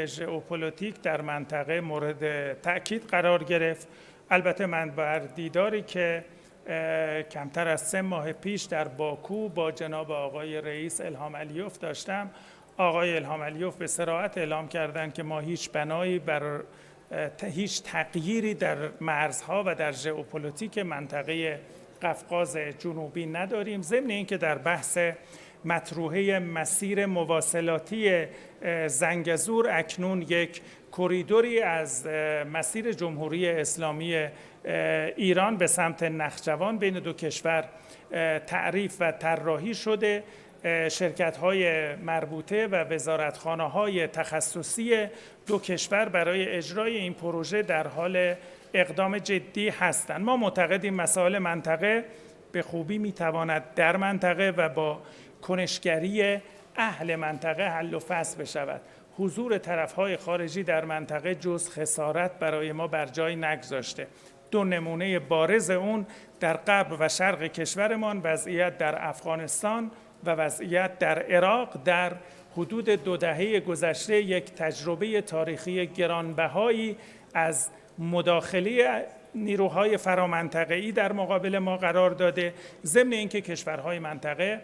ژئوپلیتیک در منطقه مورد تأکید قرار گرفت. البته من بر دیداری که کمتر از 3 ماه پیش در باکو با جناب آقای رئیس الهام علیوف داشتم، آقای الهام علیوف به صراحت اعلام کردند که ما هیچ بنایی بر هیچ تغییری در مرزها و در ژئوپلیتیک منطقه قفقاز جنوبی نداریم، ضمن اینکه در بحث مطروحه مسیر مواصلاتی زنگزور اکنون یک کریدوری از مسیر جمهوری اسلامی ایران به سمت نخجوان بین دو کشور تعریف و طراحی شده. شرکت‌های مربوطه و وزارتخانه‌های تخصصی دو کشور برای اجرای این پروژه در حال اقدام جدی هستند. ما معتقدیم مسائل منطقه به خوبی میتواند در منطقه و با کنشگری اهل منطقه حل و فصل بشود. حضور طرف‌های خارجی در منطقه جز خسارت برای ما بر جای نگذاشته. 2 نمونه بارز اون در غرب و شرق کشورمان وضعیت در افغانستان و وضعیت در عراق در حدود 2 دهه گذشته یک تجربه تاریخی گرانبهایی از مداخله نیروهای فرامنطقه‌ای در مقابل ما قرار داده، ضمن اینکه کشورهای منطقه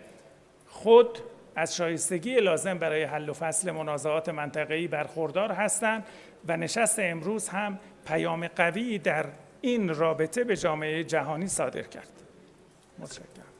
خود از شایستگی لازم برای حل و فصل منازعات منطقه‌ای برخوردار هستند و نشست امروز هم پیام قوی در این رابطه به جامعه جهانی صادر کرد. متشکرم.